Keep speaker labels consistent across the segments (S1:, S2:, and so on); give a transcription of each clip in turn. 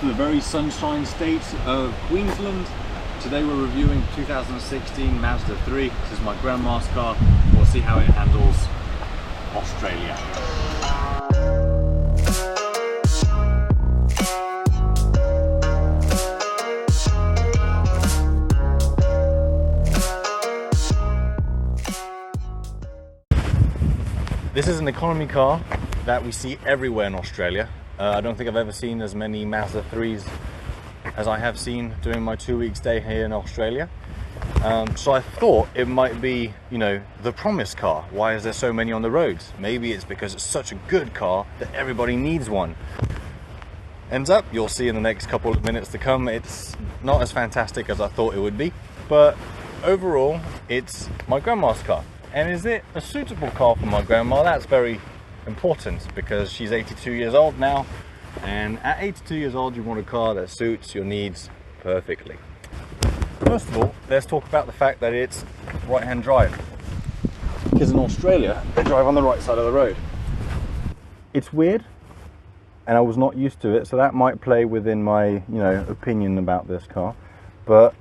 S1: to the very sunshine state of Queensland. Today we're reviewing 2016 Mazda 3. This is my grandma's car. We'll see how it handles Australia. This is an economy car that we see everywhere in Australia. I don't think I've ever seen as many Mazda 3s as I have seen during my 2-week stay here in Australia. So I thought it might be, you know, the promised car. Why is there so many on the roads? Maybe it's because it's such a good car that everybody needs one. Ends up, you'll see in the next couple of minutes to come, it's not as fantastic as I thought it would be. But overall, it's my grandma's car. And is it a suitable car for my grandma? That's very important because she's 82 years old now. And at 82 years old, you want a car that suits your needs perfectly. First of all, let's talk about the fact that it's right-hand drive. Because in Australia, they drive on the right side of the road. It's weird, and I was not used to it, so that might play within my, opinion about this car. But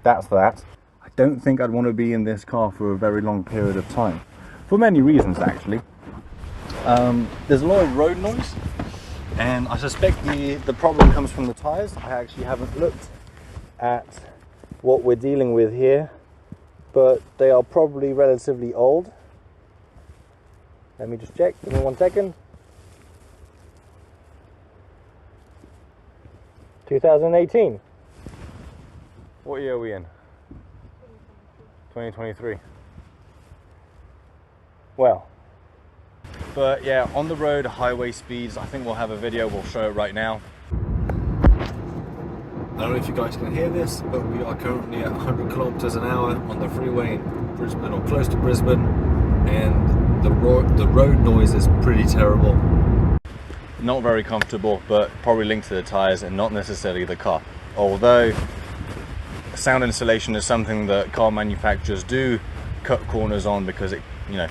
S1: that's that. I don't think I'd want to be in this car for a very long period of time. For many reasons, actually. There's a lot of road noise. And I suspect the problem comes from the tyres. I actually haven't looked at what we're dealing with here, but they are probably relatively old. Let me just check, give me 1 second. 2018. What year are we in? 2023. Well. But yeah, on the road, highway speeds, I think we'll have a video, we'll show it right now. I don't know if you guys can hear this, but we are currently at 100 kilometers an hour on the freeway in Brisbane, or close to Brisbane, and the road noise is pretty terrible. Not very comfortable, but probably linked to the tires and not necessarily the car. Although sound insulation is something that car manufacturers do cut corners on because it,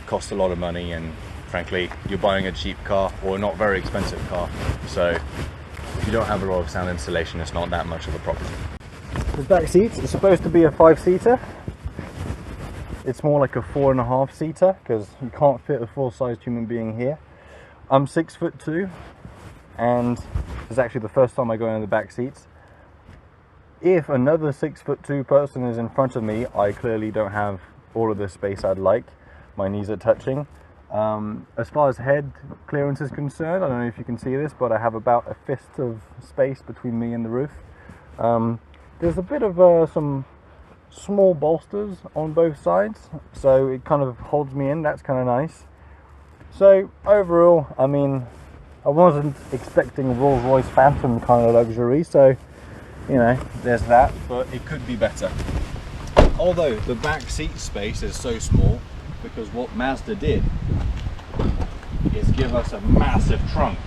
S1: costs a lot of money, and frankly, you're buying a cheap car or a not very expensive car, so if you don't have a lot of sound insulation, it's not that much of a problem. The back seats are supposed to be a 5-seater. It's more like a 4.5-seater because you can't fit a full-sized human being here. I'm 6'2", and it's actually the first time I go in the back seats. If another 6'2" person is in front of me, I clearly don't have all of the space I'd like. My knees are touching. As far as head clearance is concerned, I don't know if you can see this, but I have about a fist of space between me and the roof. There's a bit of some small bolsters on both sides, so it kind of holds me in. That's kind of nice. So overall, I mean, I wasn't expecting a Rolls-Royce Phantom kind of luxury, so there's that, but it could be better. Although the back seat space is so small, because what Mazda did is give us a massive trunk.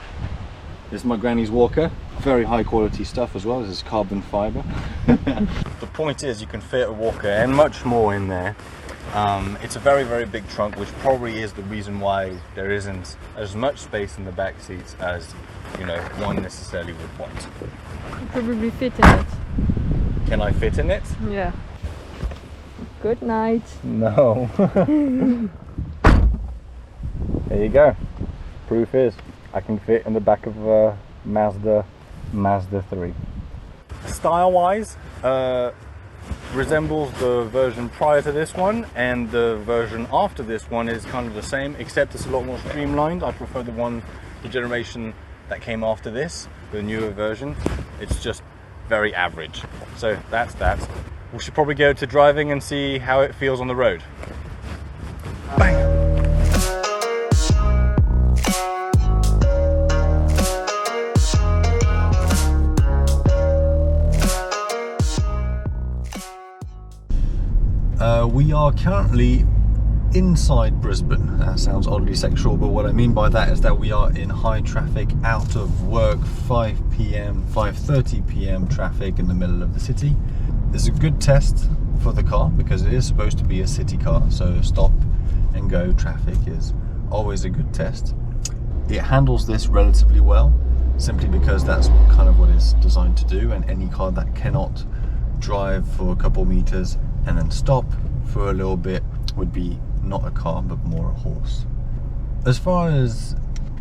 S1: This is my granny's walker, very high quality stuff as well. This is carbon fiber. The point is, you can fit a walker and much more in there. It's a very, very big trunk, which probably is the reason why there isn't as much space in the back seats as one necessarily would want.
S2: You probably fit in it.
S1: Can I fit in it?
S2: Yeah. Good night.
S1: No. There you go. Proof is I can fit in the back of a Mazda 3. Style-wise, resembles the version prior to this one, and the version after this one is kind of the same, except it's a lot more streamlined. I prefer the generation that came after this, the newer version. It's just very average. So that's that. We should probably go to driving and see how it feels on the road. Bang! We are currently inside Brisbane. That sounds oddly sexual, but what I mean by that is that we are in high traffic, out of work, 5 p.m, 5:30 p.m. traffic in the middle of the city. It's a good test for the car because it is supposed to be a city car, so stop and go traffic is always a good test. It handles this relatively well. simply because that's kind of what it's designed to do, and any car that cannot drive for a couple meters and then stop for a little bit would be not a car but more a horse. As far as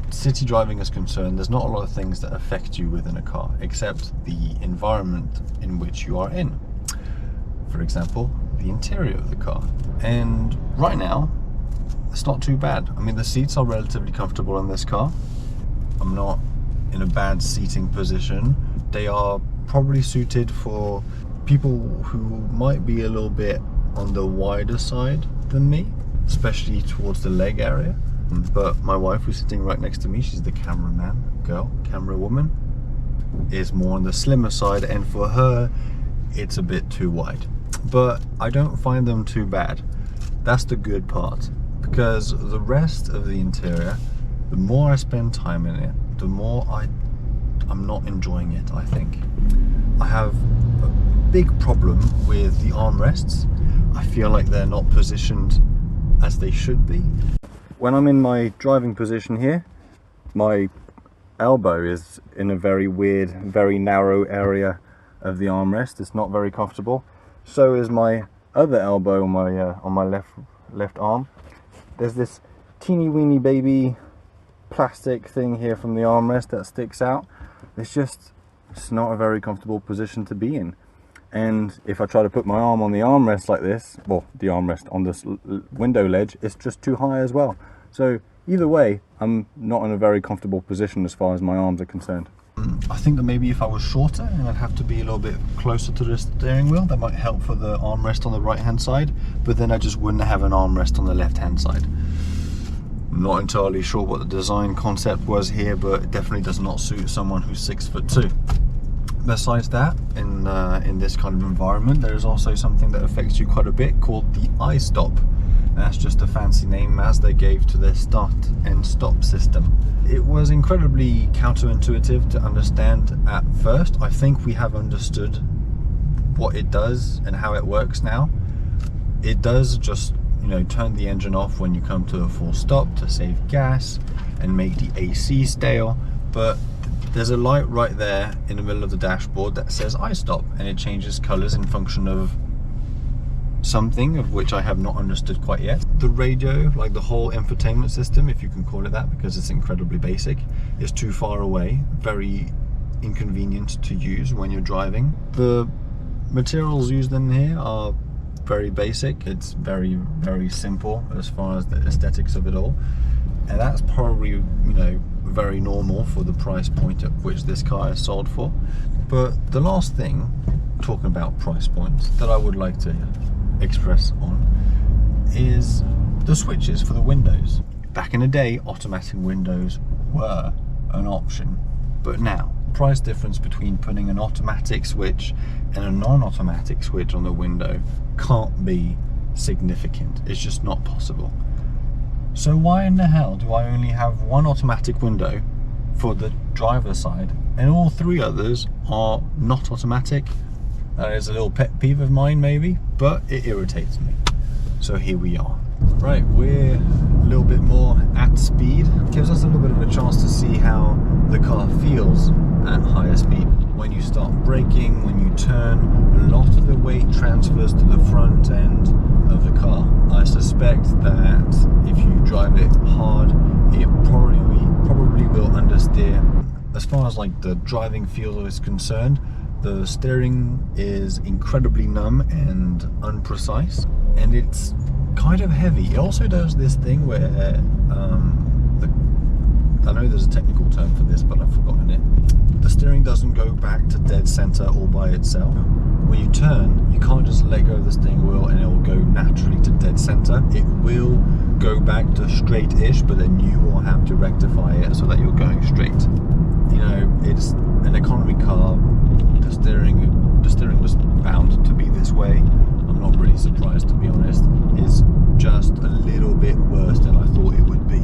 S1: city driving is concerned, there's not a lot of things that affect you within a car except the environment in which you are in. For example, the interior of the car. And right now, it's not too bad. I mean, the seats are relatively comfortable in this car. I'm not in a bad seating position. They are probably suited for people who might be a little bit on the wider side than me, especially towards the leg area. But my wife, who's sitting right next to me, she's the camera woman, is more on the slimmer side, and for her it's a bit too wide. But I don't find them too bad. That's the good part, because the rest of the interior, the more I spend time in it, the more I'm not enjoying it, I think. I have a big problem with the armrests. I feel like they're not positioned as they should be. When I'm in my driving position here, my elbow is in a very weird, very narrow area of the armrest. It's not very comfortable. So is my other elbow on my left arm. There's this teeny weeny baby plastic thing here from the armrest that sticks out. It's not a very comfortable position to be in. And if I try to put my arm on the armrest like this, well, the armrest on this window ledge, it's just too high as well. So either way, I'm not in a very comfortable position as far as my arms are concerned. I think that maybe if I was shorter and I'd have to be a little bit closer to the steering wheel, that might help for the armrest on the right hand side, but then I just wouldn't have an armrest on the left hand side. I'm not entirely sure what the design concept was here, but it definitely does not suit someone who's 6'2". Besides that, in this kind of environment, there is also something that affects you quite a bit called the I-stop. That's just a fancy name Mazda gave to their start and stop system. It was incredibly counterintuitive to understand at first. I think we have understood what it does and how it works now. It does just, turn the engine off when you come to a full stop to save gas and make the AC stale, but there's a light right there in the middle of the dashboard that says I-stop, and it changes colors in function of something of which I have not understood quite yet. The radio, like the whole infotainment system, if you can call it that, because it's incredibly basic, is too far away, very inconvenient to use when you're driving. The materials used in here are very basic. It's very, very simple as far as the aesthetics of it all, and that's probably, very normal for the price point at which this car is sold for. But the last thing, talking about price points, that I would like to express on is the switches for the windows. Back in the day, automatic windows were an option, but now price difference between putting an automatic switch and a non-automatic switch on the window can't be significant. It's just not possible. So why in the hell do I only have one automatic window for the driver's side and all three others are not automatic? That is a little pet peeve of mine maybe, but it irritates me. So here we are. Right, we're a little bit more at speed. It gives us a little bit of a chance to see how the car feels at higher speed. When you start braking, when you turn, a lot of the weight transfers to the front end of the car. I suspect that if you drive it hard, it probably will understeer. As far as like the driving feel is concerned, the steering is incredibly numb and unprecise, and it's kind of heavy. It also does this thing where I know there's a technical term for this, but I've forgotten it. The steering doesn't go back to dead center all by itself. When you turn, you can't just let go of the steering wheel and it will go naturally to dead center. It will go back to straight-ish, but then you will have to rectify it so that you're going straight. It's an economy car. The steering was bound to be this way. I'm not really surprised, to be honest. It's just a little bit worse than I thought it would be.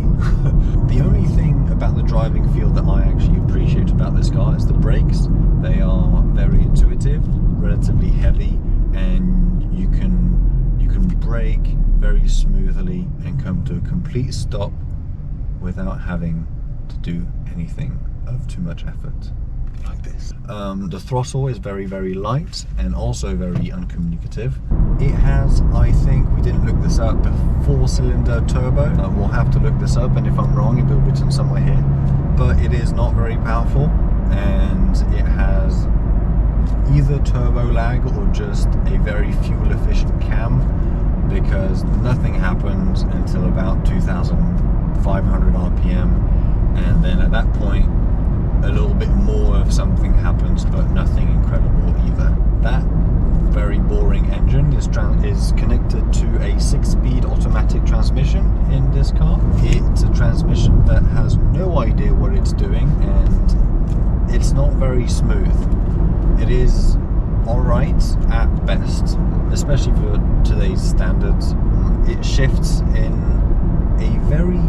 S1: The only thing about the driving feel that I actually appreciate about this car is the brakes. They are very intuitive, relatively heavy, and you can brake very smoothly and come to a complete stop without having to do anything of too much effort. Like this. The throttle is very, very light and also very uncommunicative. It has, I think, we didn't look this up, a 4-cylinder turbo. We'll have to look this up, and if I'm wrong, it'll be written somewhere here. But it is not very powerful, and it has either turbo lag or just a very fuel efficient cam, because nothing happens until about 2,500 RPM, and then at that point a little bit more of something happens, but nothing incredible either. That very boring engine is connected to a 6-speed automatic transmission in this car. It's a transmission that has no idea what it's doing, and it's not very smooth. It is alright at best, especially for today's standards. It shifts in a very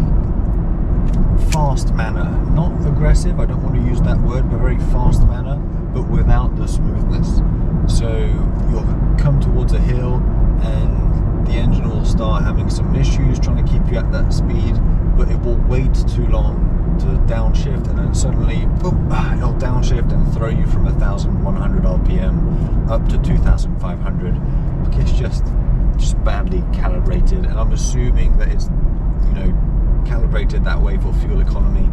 S1: fast manner, not aggressive, I don't want to use that word, but very fast manner, but without the smoothness. So you'll come towards a hill and the engine will start having some issues trying to keep you at that speed, but it will wait too long to downshift, and then suddenly boom, it'll downshift and throw you from 1,100 RPM up to 2,500. Like, it's just badly calibrated, and I'm assuming that it's, you know, calibrated that way for fuel economy.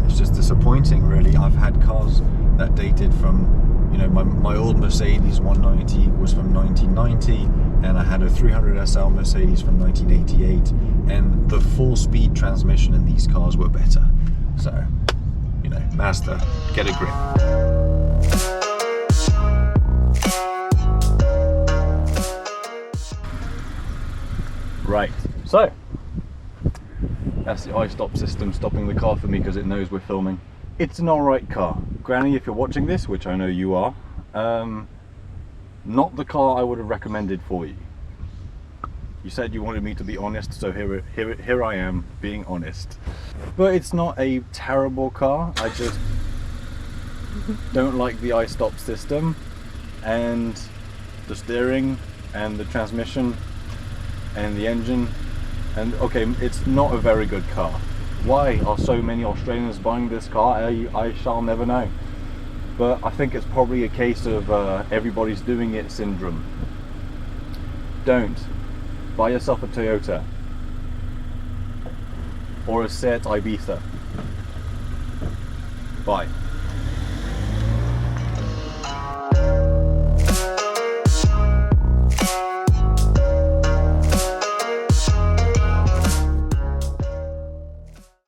S1: It's just disappointing, really. I've had cars that dated from, you know, my old Mercedes 190 was from 1990, and I had a 300 SL Mercedes from 1988, and the 4-speed transmission in these cars were better. So, you know, Mazda, get a grip. Right, so that's the iStop system stopping the car for me because it knows we're filming. It's an alright car. Granny, if you're watching this, which I know you are, not the car I would have recommended for you. You said you wanted me to be honest, so here I am being honest. But it's not a terrible car. I just don't like the iStop system and the steering and the transmission and the engine. And okay, it's not a very good car. Why are so many Australians buying this car? I shall never know. But I think it's probably a case of everybody's doing it syndrome. Don't. Buy yourself a Toyota or a Seat Ibiza. Bye.